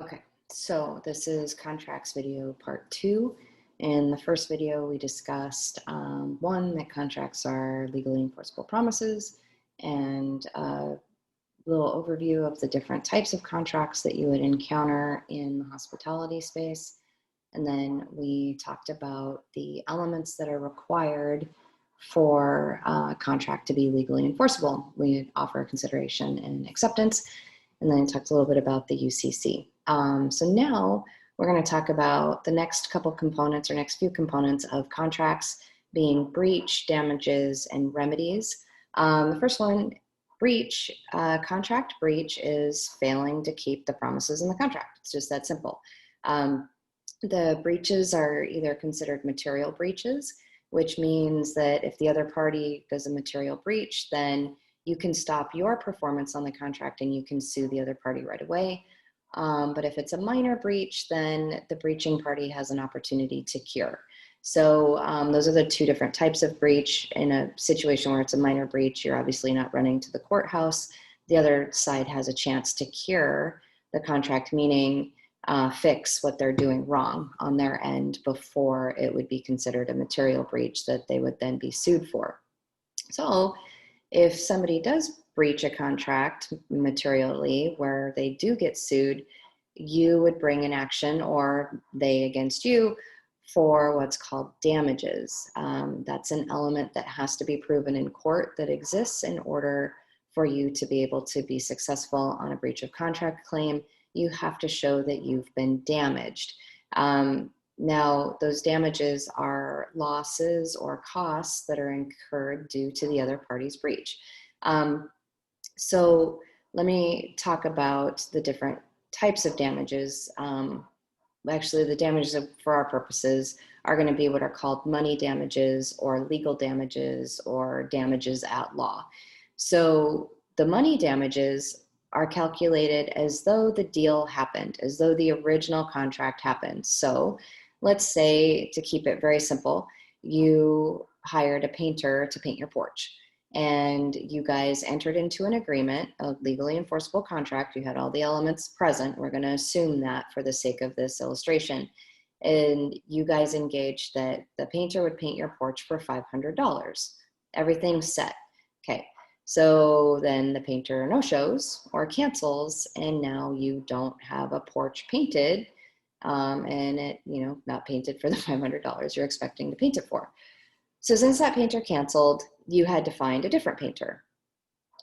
Okay, so this is contracts video part two. In the first video, we discussed one, that contracts are legally enforceable promises, and a little overview of the different types of contracts that you would encounter in the hospitality space. And then we talked about the elements that are required for a contract to be legally enforceable. We offer consideration and acceptance, and then talked a little bit about the UCC. So now we're going to talk about the next couple components or next few components of contracts being breach, damages, and remedies. The first one, breach, contract breach is failing to keep the promises in the contract. It's just that simple. The breaches are either considered material breaches, which means that if the other party does a material breach, then you can stop your performance on the contract and you can sue the other party right away. But if it's a minor breach, then the breaching party has an opportunity to cure. So those are the two different types of breach. In a situation where it's a minor breach, you're obviously not running to the courthouse. The other side has a chance to cure the contract, meaning fix what they're doing wrong on their end before it would be considered a material breach that they would then be sued for. So if somebody does breach a contract materially where they do get sued, you would bring an action, or they against you, for what's called damages. That's an element that has to be proven in court that exists in order for you to be able to be successful on a breach of contract claim. You have to show that you've been damaged. Now, those damages are losses or costs that are incurred due to the other party's breach. So let me talk about the different types of damages. Actually, the damages for our purposes are going to be what are called money damages or legal damages or damages at law. So the money damages are calculated as though the deal happened, as though the original contract happened. So let's say, to keep it very simple, you hired a painter to paint your porch, and you guys entered into an agreement, a legally enforceable contract. You had all the elements present. We're going to assume that for the sake of this illustration. And you guys engaged that the painter would paint your porch for $500. Everything's set. Okay. So then the painter no-shows or cancels, and now you don't have a porch painted, and it, not painted for the $500 you're expecting to paint it for. So since that painter canceled, you had to find a different painter.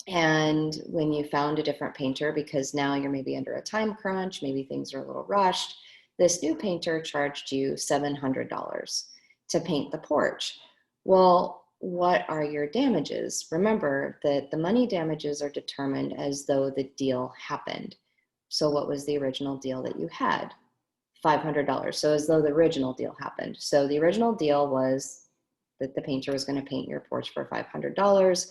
And when you found a different painter, because now you're maybe under a time crunch, maybe things are a little rushed, this new painter charged you $700 to paint the porch. Well, what are your damages? Remember that the money damages are determined as though the deal happened. So what was the original deal that you had? $500. So as though the original deal happened. So the original deal was that the painter was going to paint your porch for $500,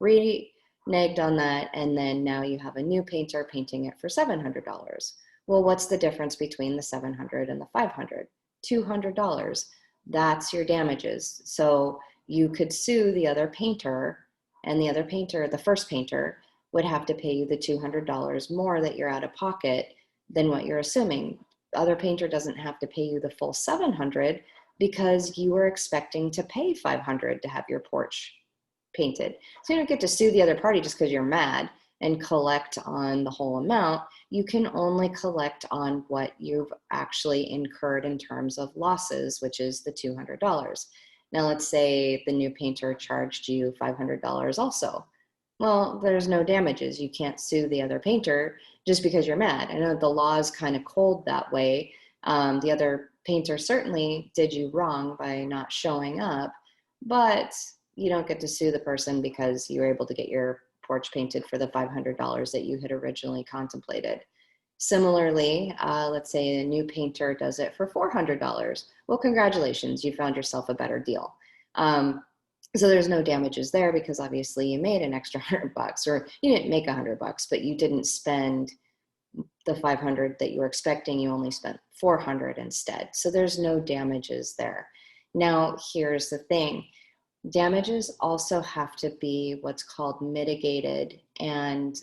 reneged on that, and then now you have a new painter painting it for $700. Well, what's the difference between the $700 and the $500? $200. That's your damages. So you could sue the other painter, and the other painter, the first painter, would have to pay you the $200 more that you're out of pocket than what you're assuming. The other painter doesn't have to pay you the full $700 because you were expecting to pay $500 to have your porch painted. So you don't get to sue the other party just because you're mad and collect on the whole amount. You can only collect on what you've actually incurred in terms of losses, which is the $200. Now, let's say the new painter charged you $500 also. Well, there's no damages. You can't sue the other painter just because you're mad. I know the law is kind of cold that way. The other painter certainly did you wrong by not showing up, but you don't get to sue the person because you were able to get your porch painted for the $500 that you had originally contemplated. Similarly, let's say a new painter does it for $400. Well, congratulations, you found yourself a better deal. So there's no damages there because obviously you made an extra $100, or you didn't make $100, but you didn't spend the $500 that you were expecting. You only spent $400 instead. So there's no damages there. Now, here's the thing. Damages also have to be what's called mitigated and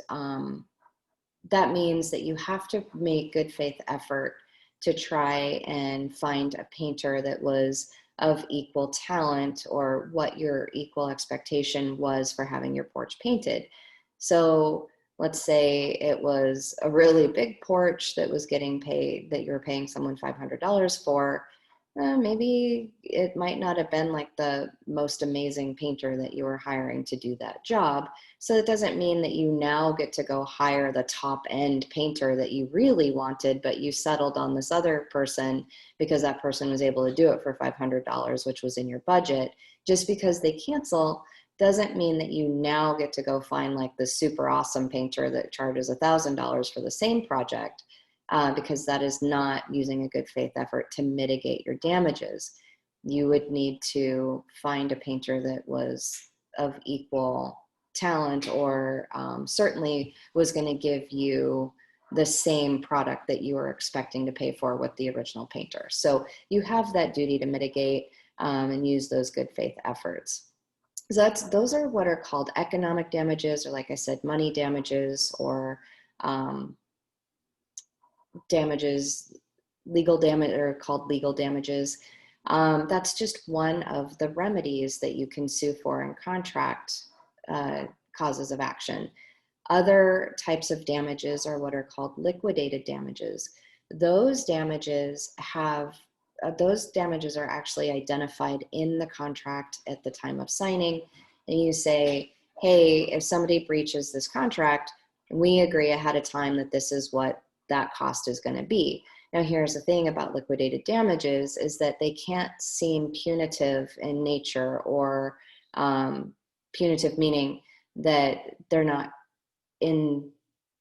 that means that you have to make good faith effort to try and find a painter that was of equal talent, or what your equal expectation was for having your porch painted. So let's say it was a really big porch that was getting paid, that you're paying someone $500 for. Maybe it might not have been like the most amazing painter that you were hiring to do that job. So it doesn't mean that you now get to go hire the top end painter that you really wanted, but you settled on this other person because that person was able to do it for $500, which was in your budget. Just because they cancel doesn't mean that you now get to go find like the super awesome painter that charges $1,000 for the same project, because that is not using a good faith effort to mitigate your damages. You would need to find a painter that was of equal talent, or certainly was going to give you the same product that you were expecting to pay for with the original painter. So you have that duty to mitigate and use those good faith efforts. So those are what are called economic damages, or like I said, money damages, or damages, legal damage, or called legal damages. That's just one of the remedies that you can sue for in contract causes of action. Other types of damages are what are called liquidated damages. Those damages are actually identified in the contract at the time of signing. And you say, hey, if somebody breaches this contract, we agree ahead of time that this is what that cost is going to be. Now, here's the thing about liquidated damages is that they can't seem punitive in nature, or punitive meaning that they're not in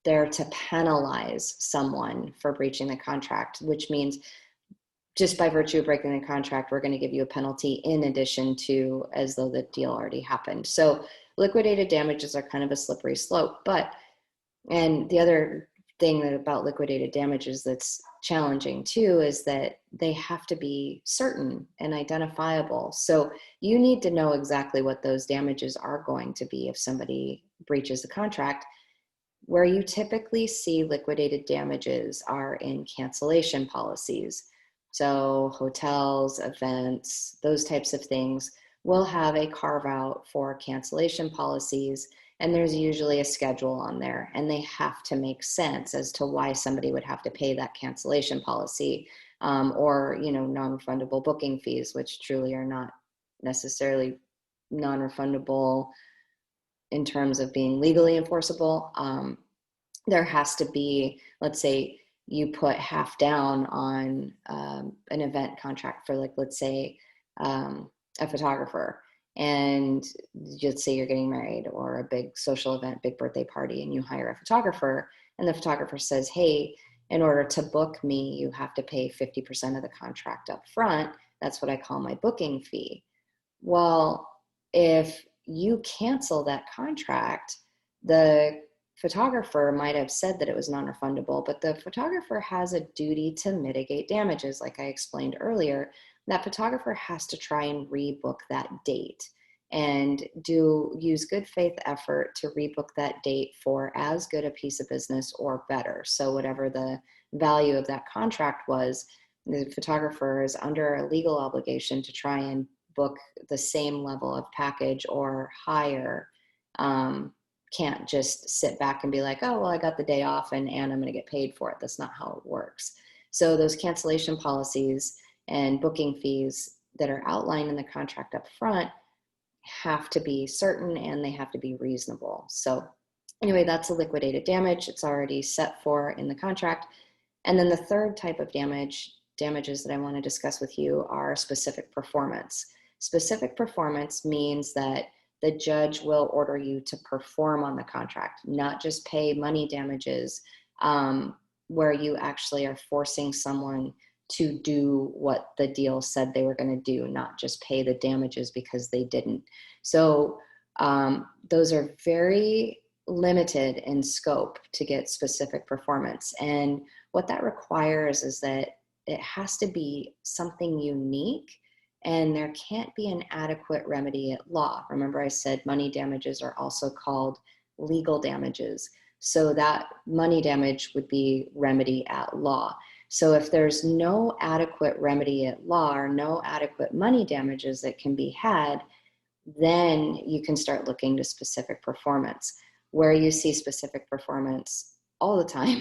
there to penalize someone for breaching the contract, which means just by virtue of breaking the contract, we're going to give you a penalty in addition to, as though the deal already happened. So liquidated damages are kind of a slippery slope. And the other thing about liquidated damages that's challenging too is that they have to be certain and identifiable. So you need to know exactly what those damages are going to be if somebody breaches the contract. Where you typically see liquidated damages are in cancellation policies. So hotels, events, those types of things will have a carve out for cancellation policies. And there's usually a schedule on there, and they have to make sense as to why somebody would have to pay that cancellation policy, or, non-refundable booking fees, which truly are not necessarily non-refundable in terms of being legally enforceable. There has to be, let's say you put half down on an event contract for, like, let's say a photographer, and let's say you're getting married or a big social event, big birthday party, and you hire a photographer, and the photographer says, hey, in order to book me, you have to pay 50% of the contract up front. That's what I call my booking fee. Well, if you cancel that contract, the photographer might have said that it was non-refundable, but the photographer has a duty to mitigate damages. Like I explained earlier, that photographer has to try and rebook that date and use good faith effort to rebook that date for as good a piece of business or better. So whatever the value of that contract was, the photographer is under a legal obligation to try and book the same level of package or higher. Can't just sit back and be like, oh, well, I got the day off and I'm going to get paid for it. That's not how it works. So those cancellation policies and booking fees that are outlined in the contract up front have to be certain, and they have to be reasonable. So anyway, that's a liquidated damage. It's already set for in the contract. And then the third type of damages that I want to discuss with you are specific performance. Specific performance means that the judge will order you to perform on the contract, not just pay money damages, where you actually are forcing someone to do what the deal said they were going to do, not just pay the damages because they didn't. So those are very limited in scope to get specific performance. And what that requires is that it has to be something unique, and there can't be an adequate remedy at law. Remember, I said money damages are also called legal damages. So that money damage would be remedy at law. So if there's no adequate remedy at law or no adequate money damages that can be had, then you can start looking to specific performance. Where you see specific performance all the time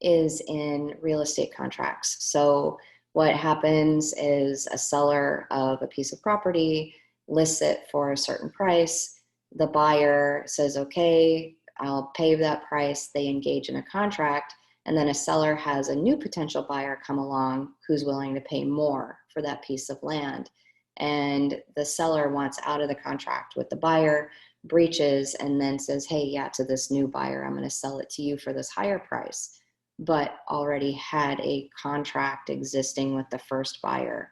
is in real estate contracts. So what happens is a seller of a piece of property lists it for a certain price. The buyer says, okay, I'll pay that price. They engage in a contract, and then a seller has a new potential buyer come along who's willing to pay more for that piece of land. And the seller wants out of the contract with the buyer, breaches, and then says, hey, yeah, to this new buyer, I'm going to sell it to you for this higher price, but already had a contract existing with the first buyer.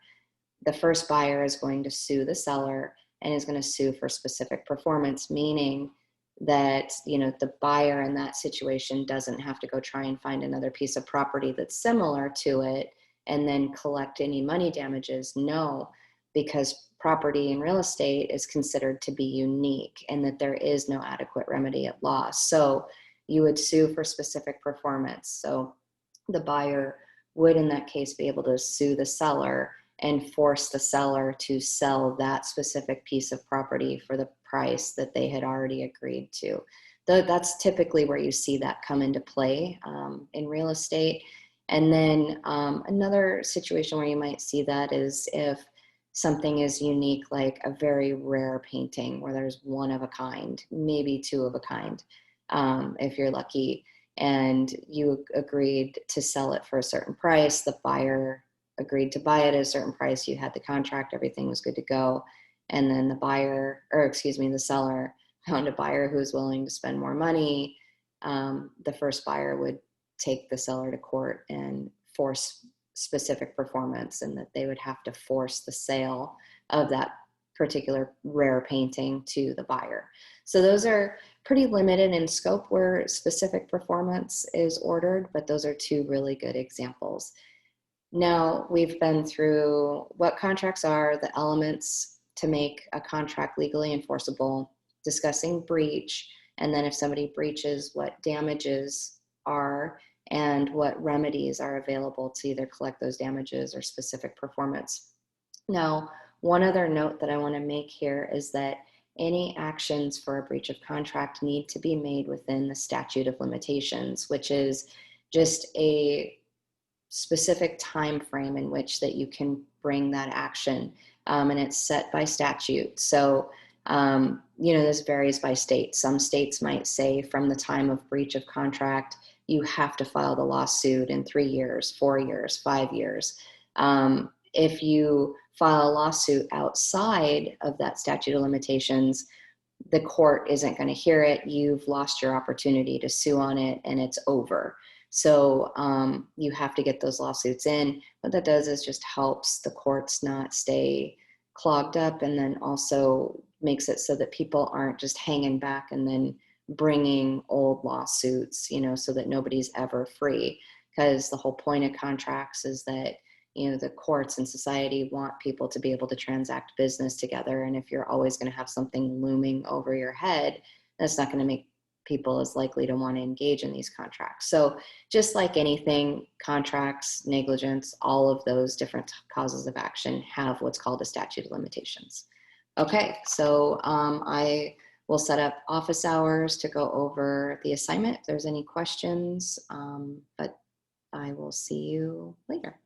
The first buyer is going to sue the seller and is going to sue for specific performance, meaning that, you know, the buyer in that situation doesn't have to go try and find another piece of property that's similar to it and then collect any money damages. No, because property in real estate is considered to be unique and that there is no adequate remedy at law. So you would sue for specific performance. So the buyer would in that case be able to sue the seller and force the seller to sell that specific piece of property for the price that they had already agreed to. That's typically where you see that come into play in real estate. And then another situation where you might see that is if something is unique, like a very rare painting where there's one of a kind, maybe two of a kind, if you're lucky, and you agreed to sell it for a certain price. The buyer agreed to buy it at a certain price. You had the contract, everything was good to go. And then the seller found a buyer who was willing to spend more money. The first buyer would take the seller to court and force specific performance, and that they would have to force the sale of that particular rare painting to the buyer. So those are pretty limited in scope where specific performance is ordered, but those are two really good examples. Now, we've been through what contracts are, the elements to make a contract legally enforceable, discussing breach, and then if somebody breaches, what damages are and what remedies are available to either collect those damages or specific performance. Now, one other note that I want to make here is that any actions for a breach of contract need to be made within the statute of limitations, which is just a specific time frame in which that you can bring that action, and it's set by statute. So this varies by state. Some states might say from the time of breach of contract you have to file the lawsuit in 3 years, 4 years, 5 years. If you file a lawsuit outside of that statute of limitations, the court isn't going to hear it. You've lost your opportunity to sue on it, and it's over. So you have to get those lawsuits in. What that does is just helps the courts not stay clogged up, and then also makes it so that people aren't just hanging back and then bringing old lawsuits, so that nobody's ever free. Because the whole point of contracts is that, the courts and society want people to be able to transact business together. And if you're always going to have something looming over your head, that's not going to make people as likely to want to engage in these contracts. So just like anything, contracts, negligence, all of those different causes of action have what's called a statute of limitations. Okay, so I will set up office hours to go over the assignment if there's any questions, but I will see you later.